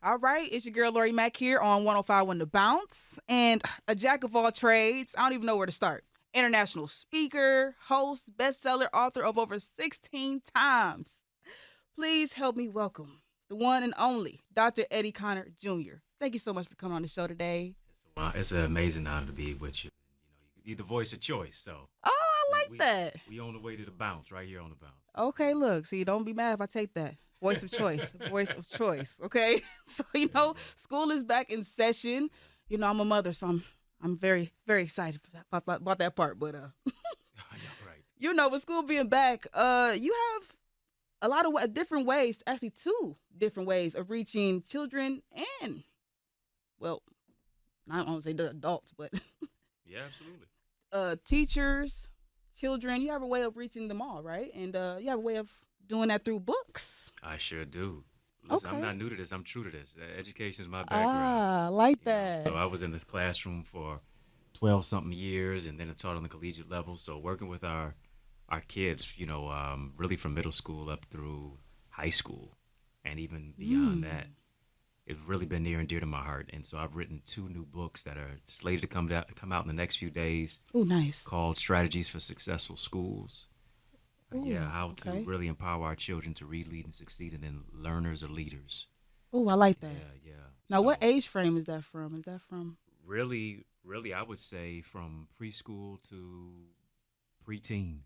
All right, it's your girl Lori Mack here on 105 The Bounce, and a jack of all trades. I don't even know where to start. International speaker, host, bestseller, author of over 16 times. Please help me welcome the one and only Dr. Eddie Connor Jr. Thank you so much for coming on the show today. It's an amazing honor to be with you. You're the voice of choice, so Oh, I we like we, that. we on the way to the bounce right here on the bounce. Okay, look, see, don't be mad if I take that. Voice of choice, voice of choice. Okay, so school is back in session. I'm a mother, so I'm very very excited for that, about that part. But Yeah, right. with school being back, you have a lot of different ways, actually two different ways of reaching children and, well, I don't want to say the adults, but Yeah, absolutely. teachers, children. You have a way of reaching them all, right? And you have a way of doing that through books. I sure do. Listen, Okay. I'm not new to this. I'm true to this. Education is my Ah, background. I like that. So I was in this classroom for 12 something years, and then I taught on the collegiate level. So working with our kids, really from middle school up through high school, and even beyond that, it's really been near and dear to my heart. And so I've written two new books that are slated to come out in the next few days, Oh, nice. called Strategies for Successful Schools. Ooh, How to okay. really empower our children to read, lead, and succeed, and then learners or leaders. Oh, I like that. Yeah. Now, what So age frame is that from? Is that from? really, I would say from preschool to preteen.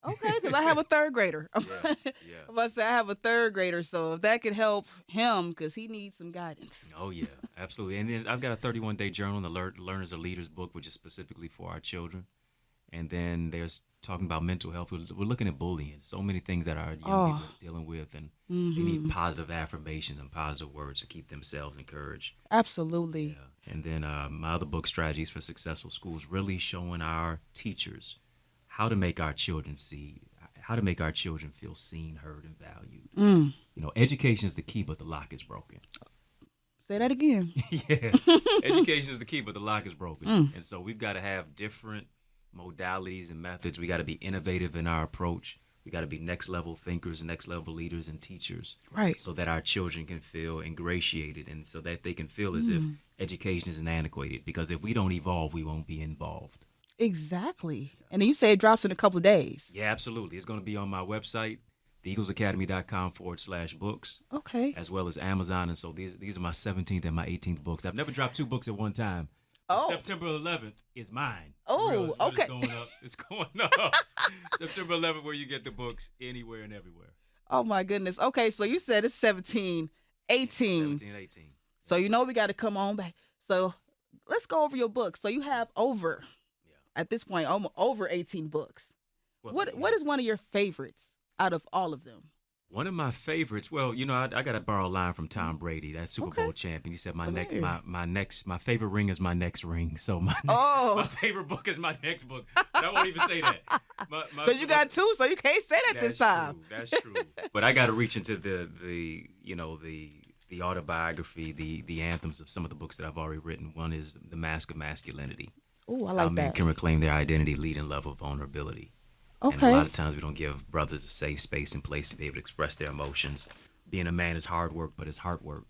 Okay, because I have a third grader. I'm Yeah, yeah. about to say I have a third grader, so if that could help him, because he needs some guidance. Oh yeah, absolutely. And then I've got a 31-day journal, the Learners or Leaders book, which is specifically for our children. And then there's talking about mental health. We're looking at bullying. So many things that our young people Oh, are dealing with, and they need mm-hmm. positive affirmations and positive words to keep themselves encouraged. Absolutely. Yeah. And then my other book, Strategies for Successful Schools, really showing our teachers how to make our children how to make our children feel seen, heard, and valued. Mm. Education is the key, but the lock is broken. Say that again. Yeah, education is the key, but the lock is broken. Mm. And so we've got to have different modalities and methods. We got to be innovative in our approach. We got to be next level thinkers and next level leaders and teachers, Right. so that our children can feel ingratiated, and so that they can feel as if education isn't antiquated. Because if we don't evolve, we won't be involved. Exactly. And then you say it drops in a couple of days. Yeah, absolutely. It's going to be on my website, theeaglesacademy.com/books, Okay. as well as Amazon. And so these are my 17th and my 18th books. I've never dropped two books at one time. Oh. September 11th is mine. Oh, For real. It's okay. going up. It's going up. September 11th, where you get the books anywhere and everywhere. Oh my goodness. Okay, so you said it's 17, 18. 17, 18. So we got to come on back. So let's go over your books. So you have over, Yeah. at this point, almost over 18 books. Well, What is one of your favorites out of all of them? one of my favorites? Well, I got to borrow a line from Tom Brady, that Super Okay. Bowl champion. He said, Go ahead. my favorite ring is my next ring. So my Oh, favorite book is my next book. But I won't even say that. because you got two, so you can't say that this time. True. That's true. But I got to reach into the autobiography, the anthems of some of the books that I've already written. One is The Mask of Masculinity. Oh, I How like men that. can reclaim their identity, lead, and love of vulnerability. And a Okay. lot of times we don't give brothers a safe space and place to be able to express their emotions. Being a man is hard work, but it's heart work.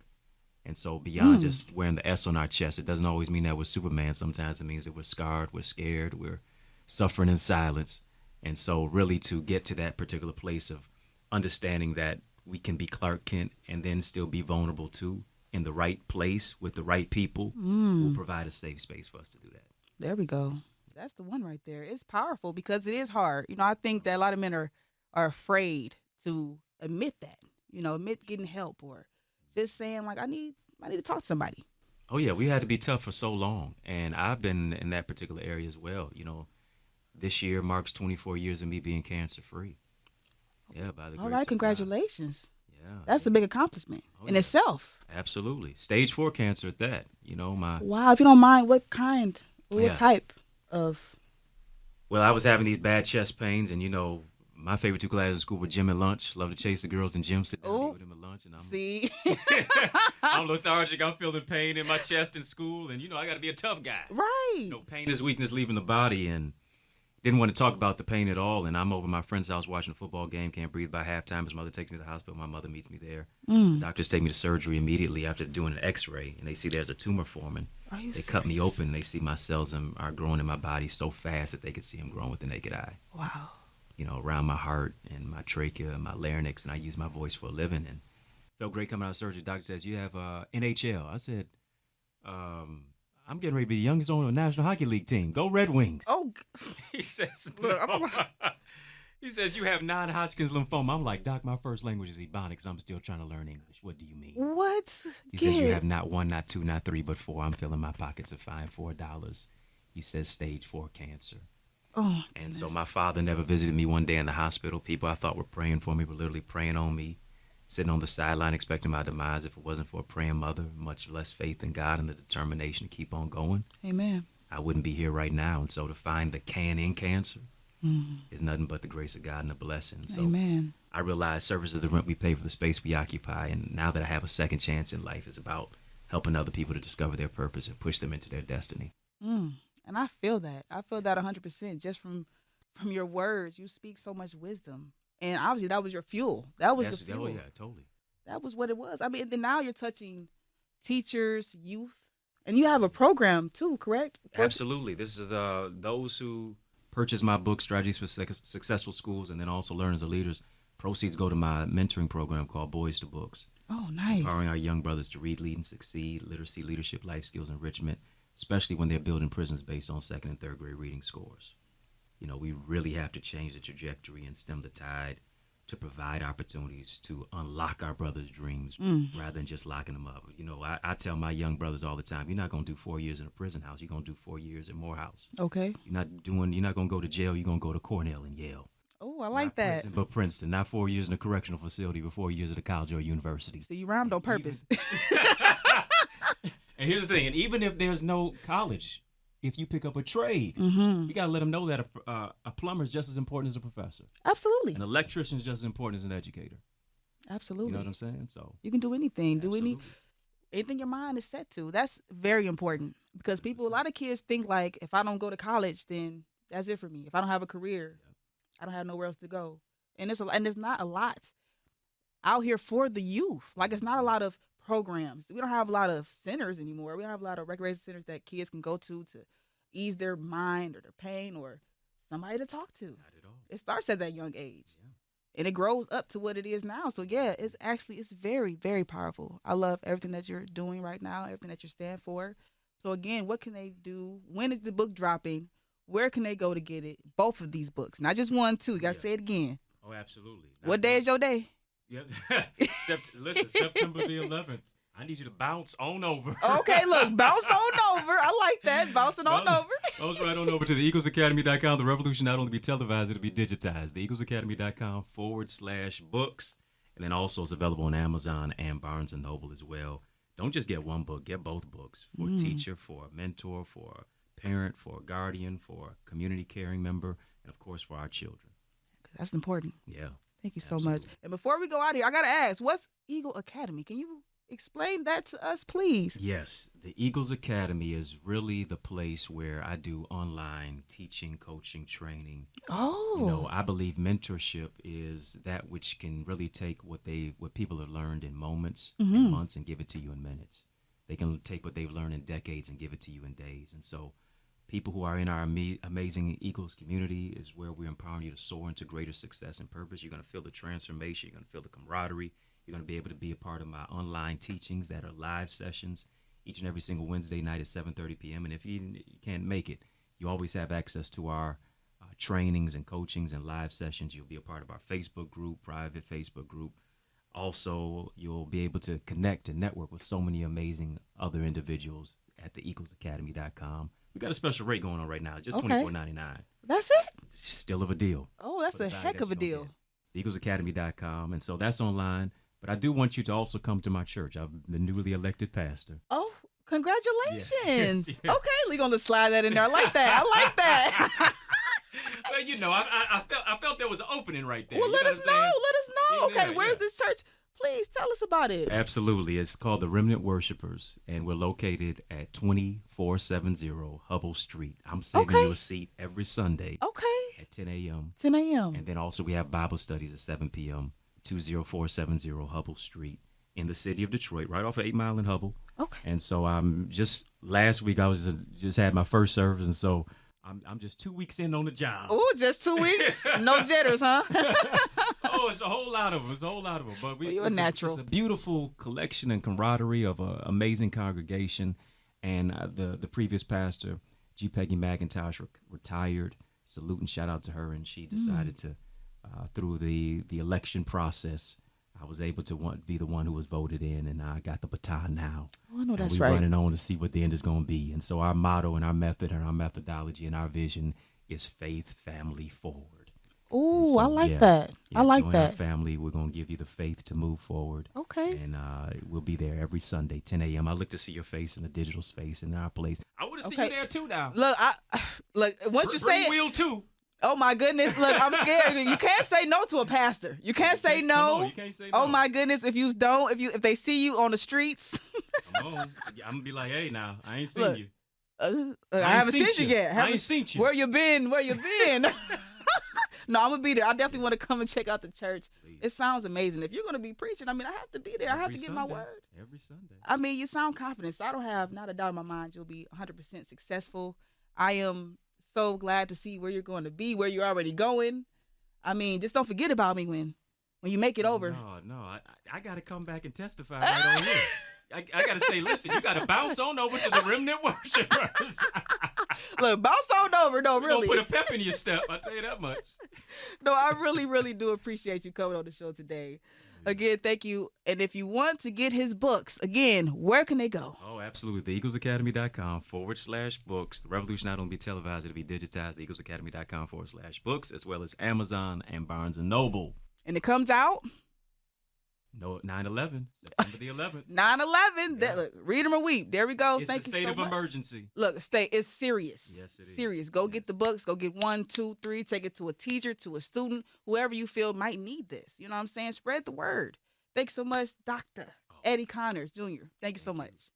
And so beyond just wearing the S on our chest, it doesn't always mean that we're Superman. Sometimes it means that we're scarred, we're scared, we're suffering in silence. And so really to get to that particular place of understanding that we can be Clark Kent and then still be vulnerable too, in the right place with the right people, will provide a safe space for us to do that. There we go. That's the one right there. It's powerful because it is hard. I think that a lot of men are afraid to admit that. Admit getting help or just saying like I need to talk to somebody. Oh yeah, we had to be tough for so long, and I've been in that particular area as well. This year marks 24 years of me being cancer free. Yeah, by the All grace right, of God. congratulations. Yeah, That's a big accomplishment Oh, in yeah. itself. absolutely. Stage 4 cancer at that. My Wow, if you don't mind, what kind, what Yeah. type of? Well, I was having these bad chest pains, and my favorite two classes in school were gym and lunch. Love to chase the girls in gym, sit down and Ooh. eat with them at lunch, and See, I'm lethargic. I'm feeling pain in my chest in school, and I got to be a tough guy. right? Pain is weakness leaving the body, and didn't want to talk about the pain at all. And I'm over at my friend's house watching a football game, can't breathe by halftime. His mother takes me to the hospital. My mother meets me there. The doctors take me to surgery immediately after doing an x-ray, and they see there's a tumor forming. Are you They serious? cut me open. They see my cells are growing in my body so fast that they could see them growing with the naked eye. Wow. You know, around my heart and my trachea and my larynx, and I use my voice for a living. And felt great coming out of surgery. The doctor says, you have NHL. I said, I'm getting ready to be the youngest on a National Hockey League team. Go Red Wings. Oh, He says, Look, no. He says, you have non-Hodgkin's lymphoma. I'm like, Doc, my first language is Ebonics. I'm still trying to learn English. What do you mean? what? He says, you have not one, not two, not three, but four. I'm filling my pockets of fine $4. He says, stage 4 cancer. Oh, And so my father never visited me one day in the hospital. People I thought were praying for me were literally praying on me, sitting on the sideline expecting my demise if it wasn't for a praying mother, much less faith in God and the determination to keep on going. amen. I wouldn't be here right now. And so to find the can in cancer is nothing but the grace of God and a blessing. So Amen. I realize service is the rent we pay for the space we occupy. And now that I have a second chance in life, it's about helping other people to discover their purpose and push them into their destiny. And I feel that. I feel that 100% just from your words. You speak so much wisdom. And obviously that was your fuel. That was the fuel. Oh, yeah, totally. That was what it was. I mean, then now you're touching teachers, youth, and you have a program too, correct? Absolutely. This is those who purchase my book, Strategies for Successful Schools, and then also Learners and Leaders. Proceeds go to my mentoring program called Boys to Books. Oh, nice. Empowering our young brothers to read, lead, and succeed, literacy, leadership, life skills, enrichment, especially when they're building prisons based on second and third grade reading scores. You know, we really have to change the trajectory and stem the tide to provide opportunities to unlock our brothers' dreams rather than just locking them up. You know, I tell my young brothers all the time, you're not going to do 4 years in a prison house. You're going to do 4 years in Morehouse. Okay. You're not going to go to jail. You're going to go to Cornell and Yale. Oh, I like Not that. Princeton, but Princeton. Not 4 years in a correctional facility, but 4 years at a college or a university. So you rhymed on purpose. And here's the thing, and even if there's no college, if you pick up a trade, you got to let them know that a plumber is just as important as a professor. Absolutely. An electrician is just as important as an educator. Absolutely. You know what I'm saying? So You can do anything. Do absolutely. anything your mind is set to. That's very important because a lot of kids think like, if I don't go to college, then that's it for me. If I don't have a career, I don't have nowhere else to go. And there's not a lot out here for the youth. Like, it's not a lot of programs. We don't have a lot of centers anymore. We don't have a lot of recreation centers that kids can go to ease their mind or their pain or somebody to talk to. Not at all. It starts at that young age. Yeah. And it grows up to what it is now. So, yeah, it's very, very powerful. I love everything that you're doing right now, everything that you stand for. So, again, what can they do? When is the book dropping? Where can they go to get it? Both of these books. Not just one, two. You got to say it again. Oh, absolutely. What day is your day? Yep. Listen, September the 11th. I need you to bounce on over. Okay, look, bounce on over. I like that. Bouncing on over. Bounce right on over to the EaglesAcademy.com. The revolution not only be televised, it'll be digitized. The EaglesAcademy.com/books. And then also it's available on Amazon and Barnes & Noble as well. Don't just get one book. Get both books. For a teacher, for a mentor, for a parent, for a guardian, for a community caring member, and, of course, for our children. That's important. Yeah. Thank you so Absolutely. much. And before we go out of here, I got to ask, what's Eagle Academy? Can you explain that to us, please? Yes, the Eagles Academy is really the place where I do online teaching, coaching, training. Oh. You know, I believe mentorship is that which can really take what people have learned in moments, in months, and give it to you in minutes. They can take what they've learned in decades and give it to you in days. And so people who are in our amazing Eagles community is where we're empowering you to soar into greater success and purpose. You're going to feel the transformation. You're going to feel the camaraderie. You're going to be able to be a part of my online teachings that are live sessions each and every single Wednesday night at 7:30 p.m. And if you can't make it, you always have access to our trainings and coachings and live sessions. You'll be a part of our Facebook group, private Facebook group. Also, you'll be able to connect and network with so many amazing other individuals at the EaglesAcademy.com. We got a special rate going on right now, just $24.99. That's it? Still of a deal. Oh, that's For the a value heck that of a you're gonna deal. get. EaglesAcademy.com. And so that's online. But I do want you to also come to my church. I'm the newly elected pastor. Oh, congratulations. Yes. Okay, we're going to slide that in there. I like that. I like that. Well, you know, I felt there was an opening right there. Well, You let know us what know. I'm Let us know. Yeah, Okay, where's yeah. this church? please tell us about it. Absolutely. It's called the Remnant Worshipers, and we're located at 2470 Hubble Street. I'm saving you a seat every Sunday at 10 a.m. 10 a.m. And then also we have Bible studies at 7 p.m. 20470 Hubble Street in the city of Detroit, right off of 8 Mile and Hubble. Okay. And so just last week I was just had my first service, and so I'm just 2 weeks in on the job. Oh, just 2 weeks? No jitters, huh? Oh, it's a whole lot of them. It's a whole lot of them. But you're a natural. It's a beautiful collection and camaraderie of an amazing congregation. And the previous pastor, G. Peggy McIntosh, retired. Salute and shout out to her. And she decided to, through the election process, I was able to be the one who was voted in, and I got the baton now. Oh, I know that's we're right. running on to see what the end is going to be. And so our motto and our method and our methodology and our vision is faith, family, forward. Oh, so, I like that. I like join that. Our family, we're going to give you the faith to move forward. Okay. And we'll be there every Sunday, 10 a.m. I look to see your face in the digital space in our place. I want to see you there too now. Look, once you say it. Will too. Oh my goodness! Look, I'm scared. You can't say no to a pastor. You can't say no. You can't say no. Oh my goodness! If you don't, if they see you on the streets, come on. I'm gonna be like, hey, now I ain't seen you. I haven't seen you yet. I ain't seen you. Where you been? Where you been? No, I'm gonna be there. I definitely want to come and check out the church. Please. It sounds amazing. If you're gonna be preaching, I mean, I have to be there. I have to get my word. Every Sunday. I mean, you sound confident, so I don't have not a doubt in my mind you'll be 100% successful. I am so glad to see where you're going to be, where you're already going. I mean, just don't forget about me when you make it over. No, I got to come back and testify right on here. I got to say, listen, you got to bounce on over to the Remnant Worshipers. Look, bounce on over. No, really. Put a pep in your step. I'll tell you that much. No, I really, really do appreciate you coming on the show today. Again, thank you. And if you want to get his books, again, where can they go? Oh, absolutely. TheEaglesAcademy.com/books. The revolution not only be televised, it'll be digitized. TheEaglesAcademy.com/books, as well as Amazon and Barnes & Noble. And it comes out? No, 9/11, September the 11th. 9/11. Yeah. Look, read them or weep. There we go. It's Thank you so much. It's a state of emergency. Look, it's serious. Yes, it is. Serious. Go get the books. Go get 1, 2, 3. Take it to a teacher, to a student, whoever you feel might need this. You know what I'm saying? Spread the word. Thanks so much, Dr. Eddie Connor Jr. Thank you so much.